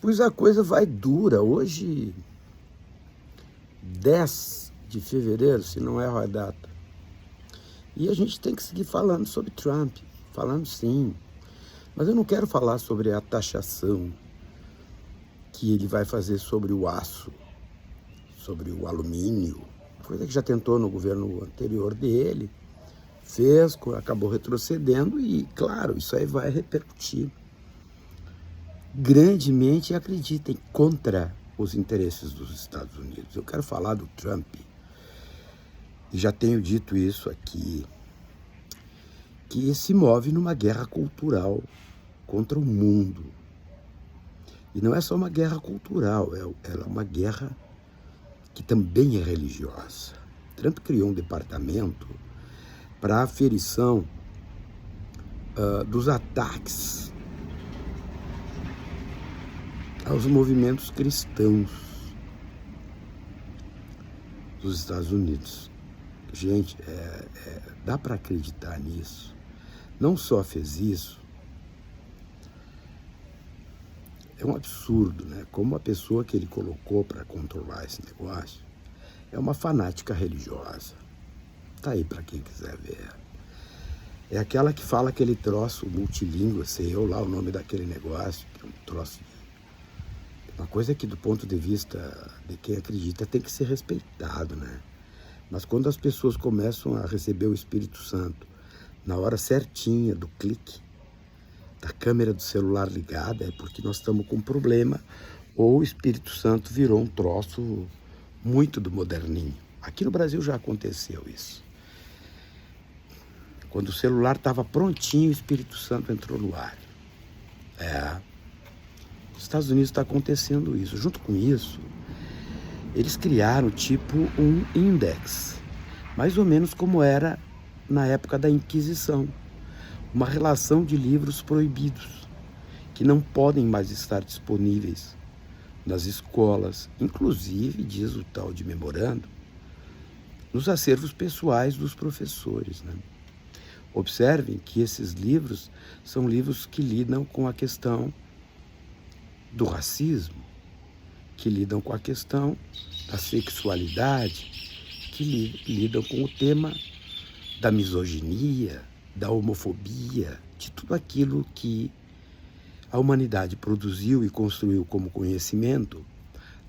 Pois a coisa vai dura. Hoje, 10 de fevereiro, se não erro a data. E a gente tem que seguir falando sobre Trump. Falando sim. Mas eu não quero falar sobre a taxação que ele vai fazer sobre o aço, sobre o alumínio, coisa que já tentou no governo anterior dele, fez, acabou retrocedendo e, claro, isso aí vai repercutir grandemente, acreditem, contra os interesses dos Estados Unidos. Eu quero falar do Trump, e já tenho dito isso aqui, que se move numa guerra cultural contra o mundo. E não é só uma guerra cultural, ela é uma guerra que também é religiosa. Trump criou um departamento para aferição dos ataques aos movimentos cristãos dos Estados Unidos. Gente, dá para acreditar nisso. Não só fez isso, é um absurdo, né? Como a pessoa que ele colocou para controlar esse negócio é uma fanática religiosa. Tá aí para quem quiser ver. É aquela que fala aquele troço multilíngua, sei eu lá o nome daquele negócio, que é um troço. Uma coisa que do ponto de vista de quem acredita tem que ser respeitado, né? Mas quando as pessoas começam a receber o Espírito Santo na hora certinha do clique, da câmera do celular ligada, é porque nós estamos com um problema, ou o Espírito Santo virou um troço muito do moderninho. Aqui no Brasil já aconteceu isso. Quando o celular estava prontinho, o Espírito Santo entrou no ar. Nos Estados Unidos está acontecendo isso. Junto com isso, eles criaram tipo um índex, mais ou menos como era na época da Inquisição. Uma relação de livros proibidos, que não podem mais estar disponíveis nas escolas, inclusive, diz o tal de memorando, nos acervos pessoais dos professores, né? Observem que esses livros são livros que lidam com a questão do racismo, que lidam com a questão da sexualidade, que lidam com o tema da misoginia, da homofobia, de tudo aquilo que a humanidade produziu e construiu como conhecimento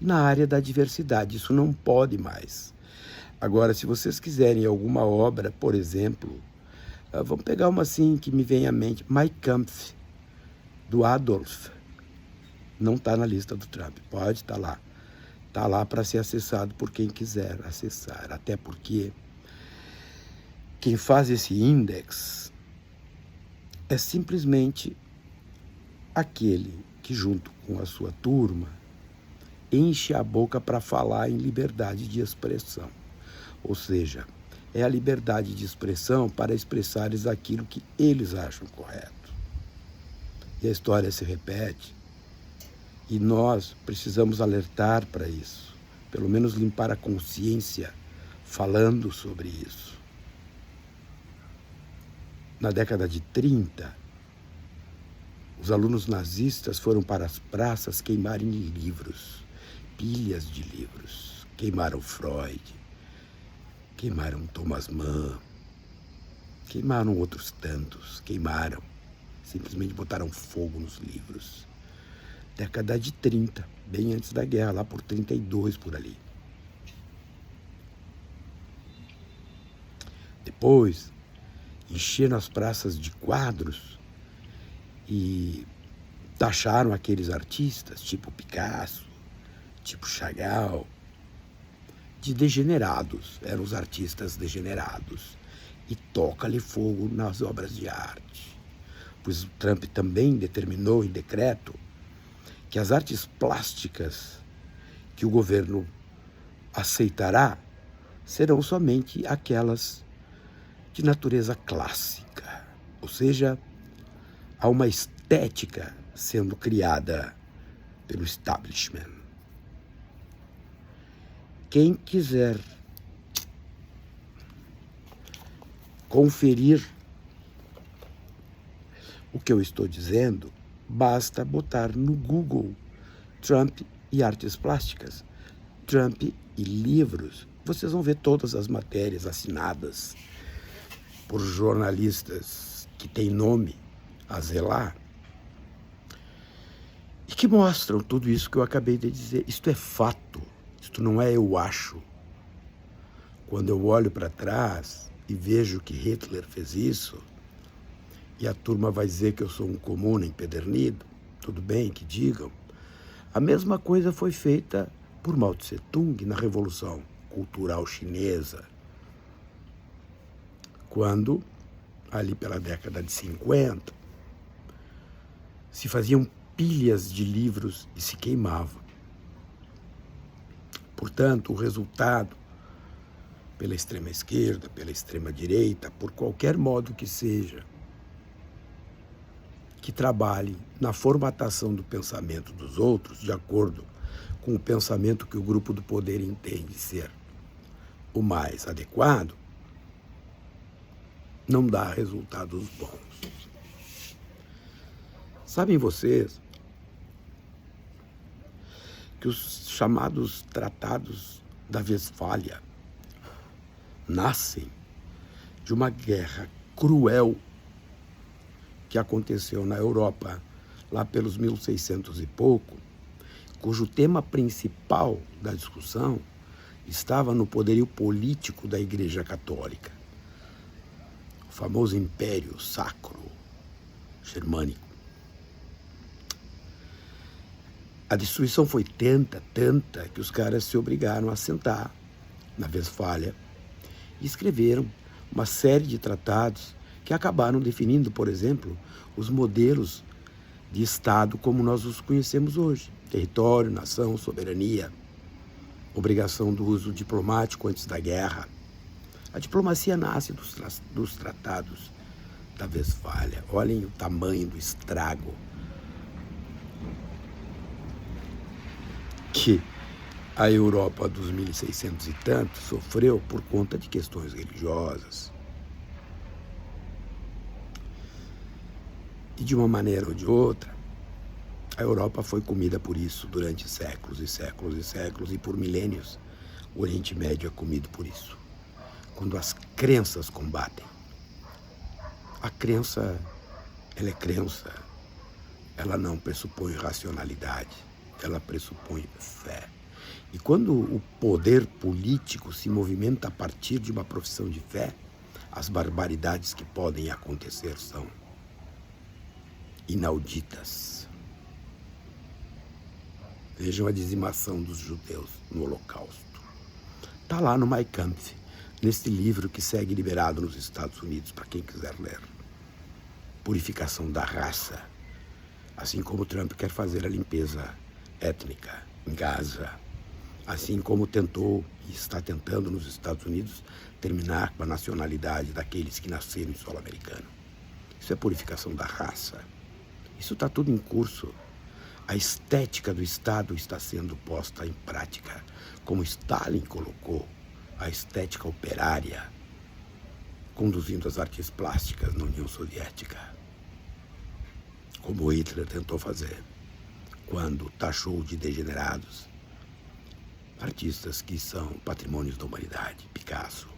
na área da diversidade. Isso não pode mais. Agora, se vocês quiserem alguma obra, por exemplo, vamos pegar uma assim que me vem à mente, Mein Kampf, do Adolf. Não está na lista do Trump, pode estar lá. Está lá para ser acessado por quem quiser acessar, até porque quem faz esse índex é simplesmente aquele que, junto com a sua turma, enche a boca para falar em liberdade de expressão. Ou seja, é a liberdade de expressão para expressares aquilo que eles acham correto. E a história se repete, e nós precisamos alertar para isso, pelo menos limpar a consciência falando sobre isso. Na década de 30, os alunos nazistas foram para as praças queimarem livros, pilhas de livros. Queimaram Freud, queimaram Thomas Mann, queimaram outros tantos, queimaram, simplesmente botaram fogo nos livros. Década de 30, bem antes da guerra, lá por 32, por ali. Depois, encheram as praças de quadros e taxaram aqueles artistas, tipo Picasso, tipo Chagall, de degenerados. Eram os artistas degenerados. E toca-lhe fogo nas obras de arte. Pois o Trump também determinou em decreto que as artes plásticas que o governo aceitará serão somente aquelas de natureza clássica, ou seja, há uma estética sendo criada pelo establishment. Quem quiser conferir o que eu estou dizendo, basta botar no Google Trump e artes plásticas, Trump e livros. Vocês vão ver todas as matérias assinadas por jornalistas que têm nome a zelar e que mostram tudo isso que eu acabei de dizer. Isto é fato, isto não é eu acho. Quando eu olho para trás e vejo que Hitler fez isso, e a turma vai dizer que eu sou um comuna empedernido, tudo bem que digam. A mesma coisa foi feita por Mao Tse-tung na Revolução Cultural Chinesa, quando, ali pela década de 50, se faziam pilhas de livros e se queimavam. Portanto, o resultado, pela extrema esquerda, pela extrema direita, por qualquer modo que seja, que trabalhe na formatação do pensamento dos outros, de acordo com o pensamento que o grupo do poder entende ser o mais adequado, não dá resultados bons. Sabem vocês que os chamados tratados da Westfália nascem de uma guerra cruel que aconteceu na Europa lá pelos 1600 e pouco, cujo tema principal da discussão estava no poderio político da Igreja Católica, o famoso Império Sacro Germânico. A destruição foi tanta que os caras se obrigaram a sentar na Westfália e escreveram uma série de tratados que acabaram definindo, por exemplo, os modelos de Estado como nós os conhecemos hoje. Território, nação, soberania, obrigação do uso diplomático antes da guerra. A diplomacia nasce dos tratados da Westfália. Olhem o tamanho do estrago que a Europa dos 1600 e tanto sofreu por conta de questões religiosas. E de uma maneira ou de outra, a Europa foi comida por isso durante séculos e séculos e séculos, e por milênios o Oriente Médio é comido por isso. Quando as crenças combatem. A crença, ela é crença, ela não pressupõe racionalidade, ela pressupõe fé. E quando o poder político se movimenta a partir de uma profissão de fé, as barbaridades que podem acontecer são inauditas. Vejam a dizimação dos judeus no Holocausto. Está lá no Mein Kampf, neste livro que segue liberado nos Estados Unidos, para quem quiser ler. Purificação da raça. Assim como Trump quer fazer a limpeza étnica em Gaza. Assim como tentou e está tentando nos Estados Unidos terminar com a nacionalidade daqueles que nasceram em solo americano. Isso é purificação da raça. Isso está tudo em curso. A estética do Estado está sendo posta em prática, como Stalin colocou a estética operária, conduzindo as artes plásticas na União Soviética, como Hitler tentou fazer, quando taxou de degenerados artistas que são patrimônios da humanidade, Picasso,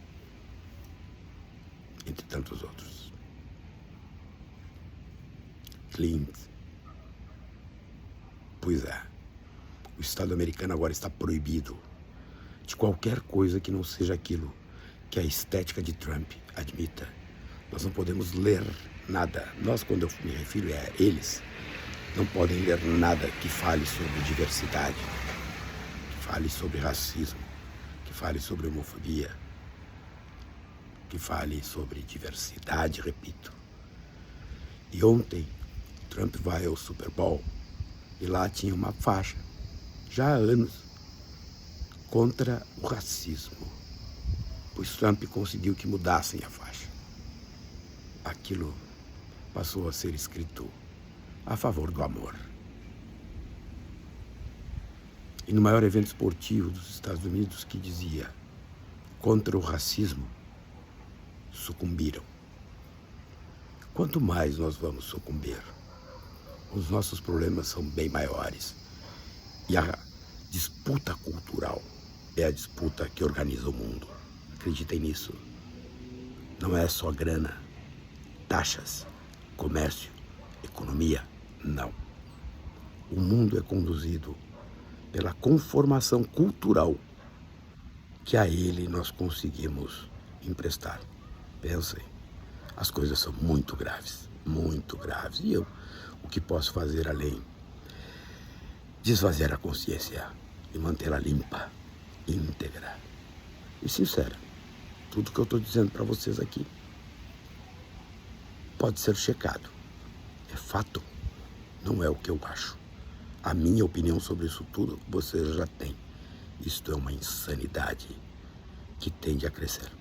entre tantos outros. Clint. Pois é, o Estado americano agora está proibido de qualquer coisa que não seja aquilo que a estética de Trump admita. Nós não podemos ler nada. Nós, quando eu me refiro a eles, não podem ler nada que fale sobre diversidade, que fale sobre racismo, que fale sobre homofobia, que fale sobre diversidade, repito. E ontem, Trump vai ao Super Bowl e lá tinha uma faixa, já há anos, contra o racismo, pois Trump conseguiu que mudassem a faixa. Aquilo passou a ser escrito a favor do amor. E no maior evento esportivo dos Estados Unidos, que dizia contra o racismo, sucumbiram. Quanto mais nós vamos sucumbir, os nossos problemas são bem maiores. E a disputa cultural é a disputa que organiza o mundo. Acreditem nisso. Não é só grana, taxas, comércio, economia. Não. O mundo é conduzido pela conformação cultural que a ele nós conseguimos emprestar. Pensem, as coisas são muito graves, muito graves. E eu, o que posso fazer além de esvaziar a consciência e mantê-la limpa, íntegra e sincera? Tudo que eu estou dizendo para vocês aqui pode ser checado. É fato, não é o que eu acho. A minha opinião sobre isso tudo vocês já têm. Isto é uma insanidade que tende a crescer.